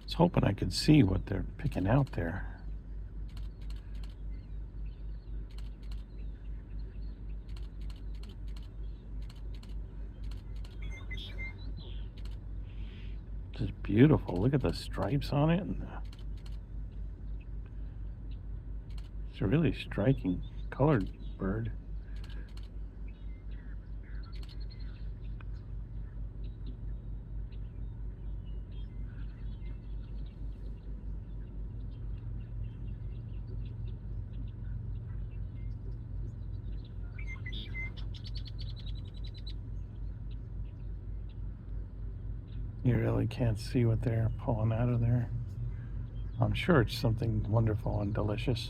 was hoping I could see what they're picking out there. Just beautiful. Look at the stripes on it. And it's a really striking colored bird. You really can't see what they're pulling out of there. I'm sure it's something wonderful and delicious.